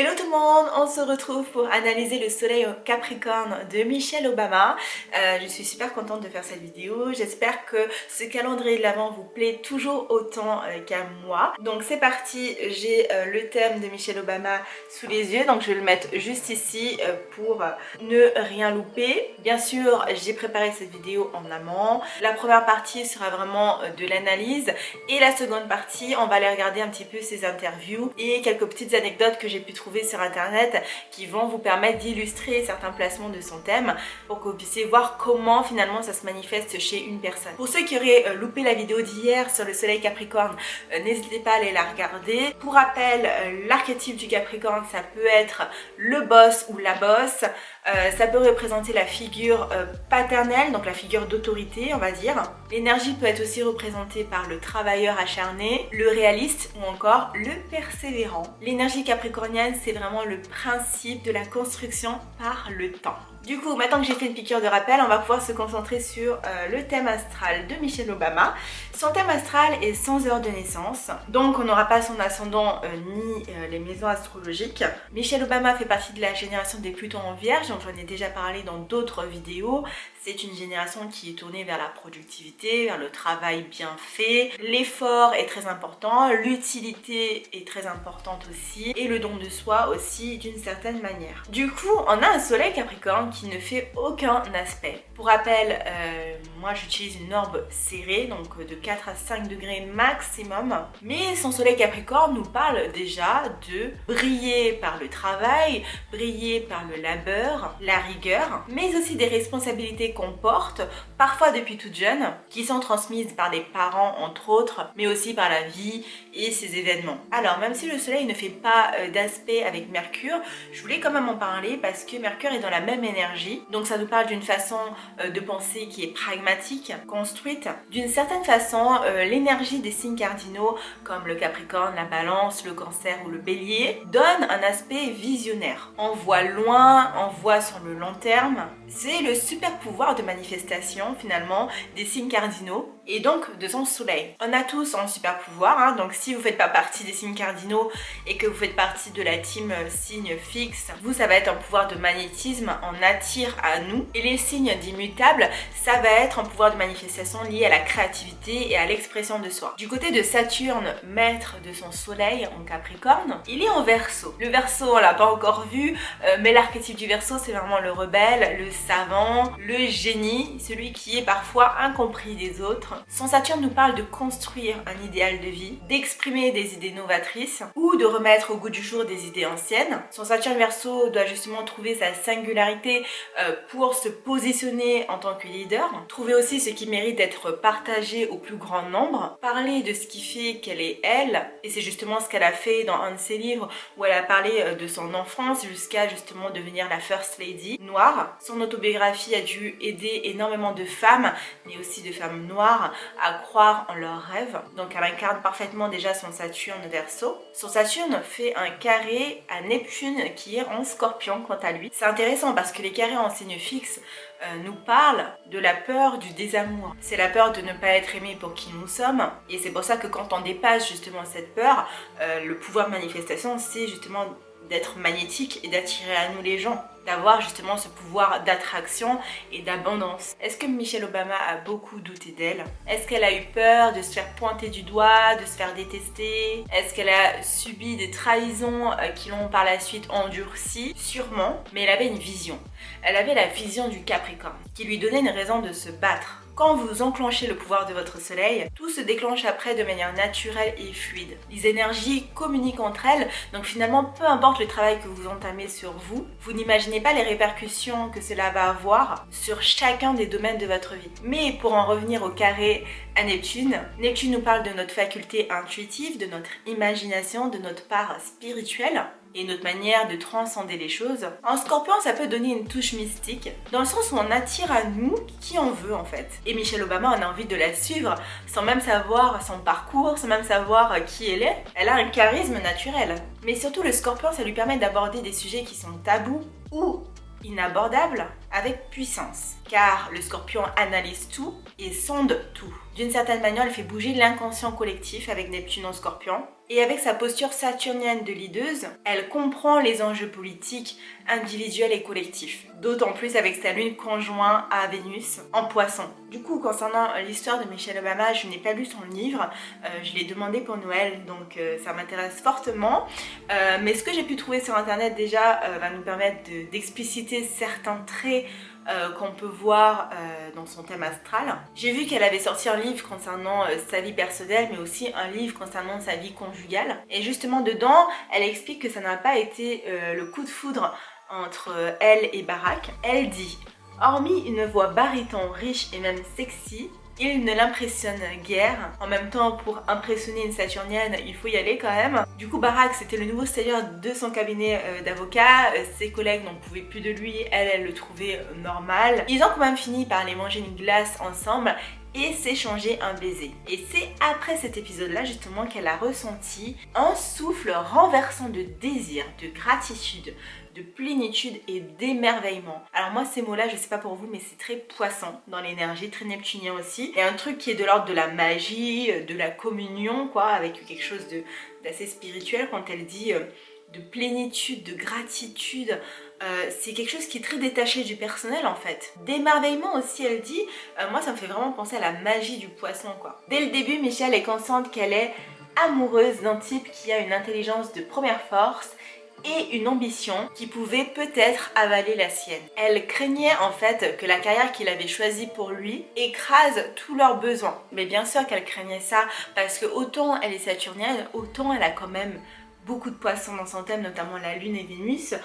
Hello tout le monde, on se retrouve pour analyser le soleil au Capricorne de Michelle Obama. Je suis super contente de faire cette vidéo, j'espère que ce calendrier de l'Avent vous plaît toujours autant qu'à moi. Donc c'est parti, j'ai le thème de Michelle Obama sous les yeux, donc je vais le mettre juste ici pour ne rien louper. Bien sûr, j'ai préparé cette vidéo en amont. La première partie sera vraiment de l'analyse et la seconde partie, on va aller regarder un petit peu ses interviews et quelques petites anecdotes que j'ai pu trouver sur internet qui vont vous permettre d'illustrer certains placements de son thème pour que vous puissiez voir comment finalement ça se manifeste chez une personne. Pour ceux qui auraient loupé la vidéo d'hier sur le soleil Capricorne, n'hésitez pas à aller la regarder. Pour rappel, l'archétype du Capricorne, ça peut être le boss ou la boss. Ça peut représenter la figure paternelle, donc la figure d'autorité on va dire. L'énergie peut être aussi représentée par le travailleur acharné, le réaliste ou encore le persévérant. L'énergie capricornienne, c'est vraiment le principe de la construction par le temps. Du coup, maintenant que j'ai fait une piqûre de rappel, on va pouvoir se concentrer sur le thème astral de Michelle Obama. Son thème astral est 100 heures de naissance, donc on n'aura pas son ascendant ni les maisons astrologiques. Michelle Obama fait partie de la génération des Plutons en Vierge, donc j'en ai déjà parlé dans d'autres vidéos. C'est une génération qui est tournée vers la productivité, vers le travail bien fait. L'effort est très important, l'utilité est très importante aussi, et le don de soi aussi d'une certaine manière. Du coup, on a un soleil Capricorne qui ne fait aucun aspect. Pour rappel, moi j'utilise une orbe serrée, donc de 4 à 5 degrés maximum. Mais son soleil Capricorne nous parle déjà de briller par le travail, briller par le labeur, la rigueur, mais aussi des responsabilités qu'on porte, parfois depuis toute jeune, qui sont transmises par les parents entre autres, mais aussi par la vie et ses événements. Alors même si le soleil ne fait pas d'aspect avec Mercure, je voulais quand même en parler parce que Mercure est dans la même énergie, donc ça nous parle d'une façon de penser qui est pragmatique, construite. D'une certaine façon, l'énergie des signes cardinaux comme le Capricorne, la Balance, le Cancer ou le Bélier donne un aspect visionnaire. On voit loin, on voit sur le long terme. C'est le super pouvoir de manifestation finalement des signes cardinaux et donc de son soleil. On a tous un super pouvoir, hein, donc si vous ne faites pas partie des signes cardinaux et que vous faites partie de la team signe fixe, vous ça va être un pouvoir de magnétisme, on attire à nous. Et les signes d'immutable, ça va être un pouvoir de manifestation lié à la créativité et à l'expression de soi. Du côté de Saturne, maître de son soleil en Capricorne, il est en Verseau. Le Verseau, on l'a pas encore vu, mais l'archétype du Verseau, c'est vraiment le rebelle, le savant, le génie, celui qui est parfois incompris des autres. Son Saturne nous parle de construire un idéal de vie, d'exprimer des idées novatrices ou de remettre au goût du jour des idées anciennes. Son Saturne Verseau doit justement trouver sa singularité pour se positionner en tant que leader, trouver aussi ce qui mérite d'être partagé au plus grand nombre, parler de ce qui fait qu'elle est elle, et c'est justement ce qu'elle a fait dans un de ses livres où elle a parlé de son enfance jusqu'à justement devenir la First Lady noire. Son autobiographie a dû aider énormément de femmes, mais aussi de femmes noires, à croire en leurs rêves. Donc elle incarne parfaitement déjà son Saturne Verseau. Son Saturne fait un carré à Neptune qui est en Scorpion quant à lui. C'est intéressant parce que les carrés en signe fixe nous parlent de la peur du désamour. C'est la peur de ne pas être aimé pour qui nous sommes, et c'est pour ça que quand on dépasse justement cette peur, le pouvoir de manifestation, c'est justement d'être magnétique et d'attirer à nous les gens, d'avoir justement ce pouvoir d'attraction et d'abondance. Est-ce que Michelle Obama a beaucoup douté d'elle? Est-ce qu'elle a eu peur de se faire pointer du doigt, de se faire détester? Est-ce qu'elle a subi des trahisons qui l'ont par la suite endurcie? Sûrement, mais elle avait une vision. Elle avait la vision du Capricorne, qui lui donnait une raison de se battre. Quand vous enclenchez le pouvoir de votre soleil, tout se déclenche après de manière naturelle et fluide. Les énergies communiquent entre elles, donc finalement, peu importe le travail que vous entamez sur vous, vous n'imaginez pas les répercussions que cela va avoir sur chacun des domaines de votre vie. Mais pour en revenir au carré à Neptune, Neptune nous parle de notre faculté intuitive, de notre imagination, de notre part spirituelle et notre manière de transcender les choses. En Scorpion, ça peut donner une touche mystique, dans le sens où on attire à nous qui on veut en fait. Et Michelle Obama, on a envie de la suivre, sans même savoir son parcours, sans même savoir qui elle est. Elle a un charisme naturel. Mais surtout, le Scorpion, ça lui permet d'aborder des sujets qui sont tabous ou inabordables avec puissance. Car le Scorpion analyse tout et sonde tout. D'une certaine manière, elle fait bouger l'inconscient collectif avec Neptune en Scorpion. Et avec sa posture saturnienne de leaduse, elle comprend les enjeux politiques, individuels et collectifs. D'autant plus avec sa lune conjointe à Vénus en Poisson. Du coup, concernant l'histoire de Michelle Obama, je n'ai pas lu son livre, je l'ai demandé pour Noël, donc ça m'intéresse fortement. Mais ce que j'ai pu trouver sur internet déjà va nous permettre d'expliciter certains traits qu'on peut voir dans son thème astral. J'ai vu qu'elle avait sorti un livre concernant sa vie personnelle, mais aussi un livre concernant sa vie conjugale. Et justement dedans, elle explique que ça n'a pas été le coup de foudre entre elle et Barack. Elle dit: hormis une voix baryton riche et même sexy, il ne l'impressionne guère. En même temps, pour impressionner une saturnienne, il faut y aller quand même. Du coup, Barack, c'était le nouveau stagiaire de son cabinet d'avocat. Ses collègues n'en pouvaient plus de lui. Elle le trouvait normal. Ils ont quand même fini par aller manger une glace ensemble et s'échanger un baiser. Et c'est après cet épisode-là justement qu'elle a ressenti un souffle renversant de désir, de gratitude, de plénitude et d'émerveillement. Alors moi ces mots-là, je sais pas pour vous, mais c'est très poisson dans l'énergie, très neptunien aussi. Et un truc qui est de l'ordre de la magie, de la communion, quoi, avec quelque chose d'assez spirituel quand elle dit de plénitude, de gratitude. C'est quelque chose qui est très détaché du personnel en fait. D'émerveillement aussi, elle dit, moi ça me fait vraiment penser à la magie du poisson, quoi. Dès le début, Michelle est consciente qu'elle est amoureuse d'un type qui a une intelligence de première force et une ambition qui pouvait peut-être avaler la sienne. Elle craignait en fait que la carrière qu'il avait choisie pour lui écrase tous leurs besoins. Mais bien sûr qu'elle craignait ça, parce que autant elle est saturnienne, autant elle a quand même beaucoup de poissons dans son thème, notamment la lune et Vénus.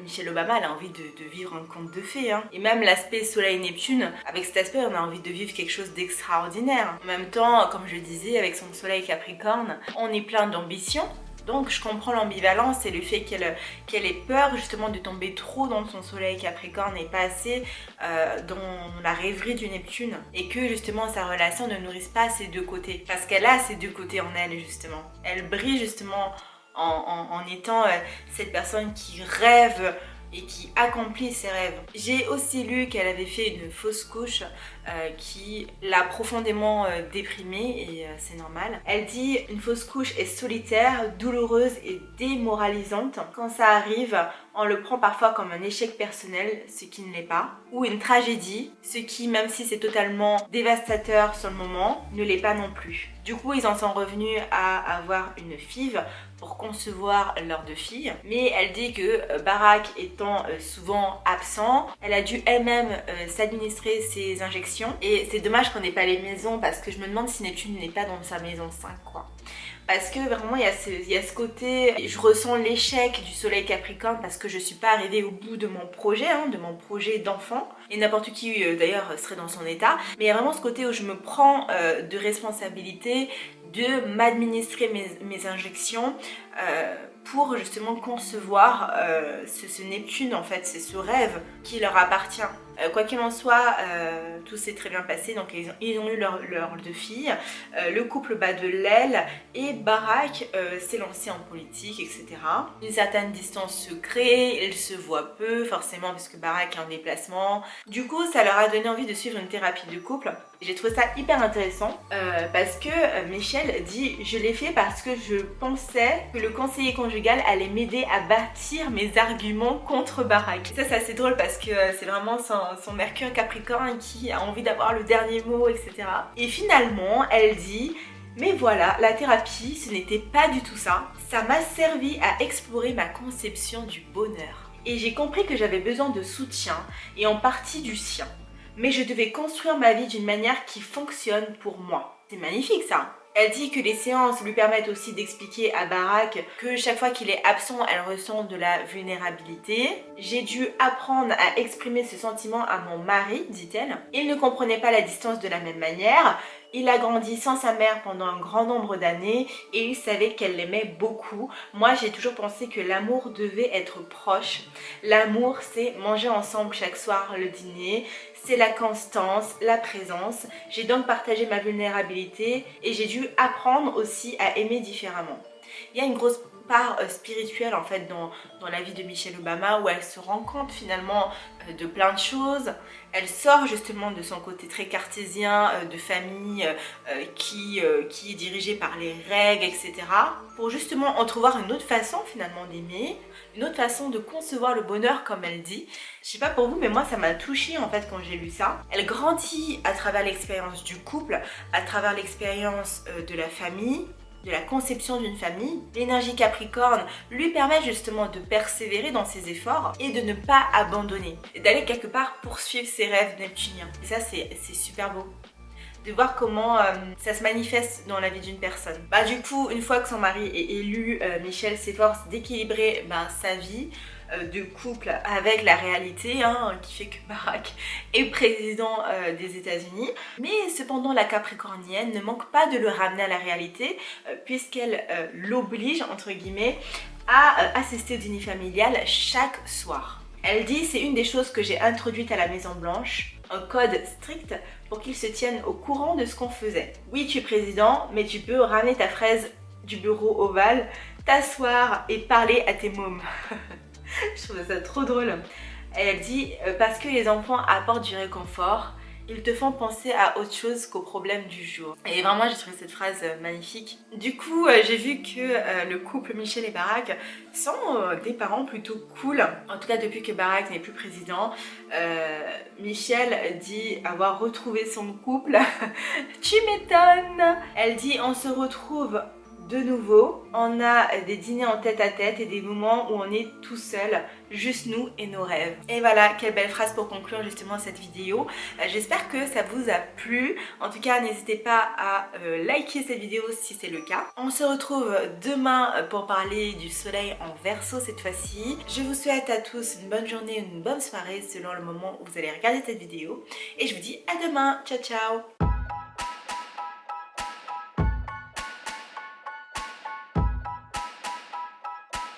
Michelle Obama, elle a envie de vivre un conte de fées, hein. Et même l'aspect Soleil-Neptune, avec cet aspect, on a envie de vivre quelque chose d'extraordinaire. En même temps, comme je disais, avec son Soleil Capricorne, on est plein d'ambition. Donc je comprends l'ambivalence et le fait qu'elle ait peur justement de tomber trop dans son soleil Capricorne et pas assez dans la rêverie du Neptune, et que justement sa relation ne nourrisse pas ses deux côtés, parce qu'elle a ces deux côtés en elle justement. Elle brille justement en étant cette personne qui rêve et qui accomplit ses rêves. J'ai aussi lu qu'elle avait fait une fausse couche qui l'a profondément déprimée, et c'est normal. Elle dit: une fausse couche est solitaire, douloureuse et démoralisante. Quand ça arrive, on le prend parfois comme un échec personnel, ce qui ne l'est pas, ou une tragédie, ce qui, même si c'est totalement dévastateur sur le moment, ne l'est pas non plus. Du coup, ils en sont revenus à avoir une FIV pour concevoir leurs deux filles. Mais elle dit que Barack étant souvent absent, elle a dû elle-même s'administrer ses injections. Et c'est dommage qu'on n'ait pas les maisons, parce que je me demande si Neptune n'est pas dans sa maison 5, quoi. Parce que vraiment il y a ce côté, je ressens l'échec du soleil Capricorne parce que je suis pas arrivée au bout de mon projet, hein, de mon projet d'enfant. Et n'importe qui d'ailleurs serait dans son état. Mais il y a vraiment ce côté où je me prends de responsabilité de m'administrer mes injections pour justement concevoir ce Neptune en fait, c'est ce rêve qui leur appartient. Quoi qu'il en soit, tout s'est très bien passé, donc ils ont eu leurs deux filles, le couple bat de l'aile et Barack s'est lancé en politique, etc. Une certaine distance se crée, ils se voient peu forcément parce que Barack est en déplacement. Du coup, ça leur a donné envie de suivre une thérapie de couple. J'ai trouvé ça hyper intéressant parce que Michelle dit: je l'ai fait parce que je pensais que le conseiller conjugal allait m'aider à bâtir mes arguments contre Barack. Ça c'est assez drôle parce que c'est vraiment son Mercure Capricorne qui a envie d'avoir le dernier mot, etc. Et finalement, elle dit: mais voilà, la thérapie, ce n'était pas du tout ça. Ça m'a servi à explorer ma conception du bonheur. Et j'ai compris que j'avais besoin de soutien, et en partie du sien. Mais je devais construire ma vie d'une manière qui fonctionne pour moi. C'est magnifique ça. Elle dit que les séances lui permettent aussi d'expliquer à Barack que chaque fois qu'il est absent, elle ressent de la vulnérabilité. J'ai dû apprendre à exprimer ce sentiment à mon mari, dit-elle. Il ne comprenait pas la distance de la même manière. Il a grandi sans sa mère pendant un grand nombre d'années et il savait qu'elle l'aimait beaucoup. Moi, j'ai toujours pensé que l'amour devait être proche. L'amour, c'est manger ensemble chaque soir le dîner. C'est la constance, la présence. J'ai donc partagé ma vulnérabilité et j'ai dû apprendre aussi à aimer différemment. Il y a une grosse part spirituelle en fait dans la vie de Michelle Obama, où elle se rend compte finalement de plein de choses. Elle sort justement de son côté très cartésien de famille qui est dirigée par les règles, etc. pour justement entrevoir une autre façon finalement d'aimer, une autre façon de concevoir le bonheur comme elle dit. Je sais pas pour vous, mais moi ça m'a touchée en fait quand j'ai lu ça. Elle grandit à travers l'expérience du couple, à travers l'expérience de la famille, de la conception d'une famille. L'énergie Capricorne lui permet justement de persévérer dans ses efforts et de ne pas abandonner, et d'aller quelque part poursuivre ses rêves neptuniens. Et ça c'est super beau de voir comment ça se manifeste dans la vie d'une personne. Du coup, une fois que son mari est élu, Michelle s'efforce d'équilibrer sa vie de couple avec la réalité, qui fait que Barack est président des États-Unis. Mais cependant, la Capricornienne ne manque pas de le ramener à la réalité, puisqu'elle l'oblige, entre guillemets, à assister au dîner familial chaque soir. Elle dit: c'est une des choses que j'ai introduites à la Maison Blanche, un code strict pour qu'ils se tiennent au courant de ce qu'on faisait. Oui, tu es président, mais tu peux ramener ta fraise du bureau ovale, t'asseoir et parler à tes mômes. Je trouve ça trop drôle. Elle dit parce que les enfants apportent du réconfort, ils te font penser à autre chose qu'aux problèmes du jour. Et vraiment, j'ai trouvé cette phrase magnifique. Du coup, j'ai vu que le couple Michelle et Barack sont des parents plutôt cool. En tout cas, depuis que Barack n'est plus président, Michelle dit avoir retrouvé son couple. Tu m'étonnes. Elle dit: on se retrouve de nouveau, on a des dîners en tête à tête et des moments où on est tout seul, juste nous et nos rêves. Et voilà, quelle belle phrase pour conclure justement cette vidéo. J'espère que ça vous a plu. En tout cas, n'hésitez pas à liker cette vidéo si c'est le cas. On se retrouve demain pour parler du soleil en Verseau cette fois-ci. Je vous souhaite à tous une bonne journée, une bonne soirée selon le moment où vous allez regarder cette vidéo. Et je vous dis à demain. Ciao, ciao!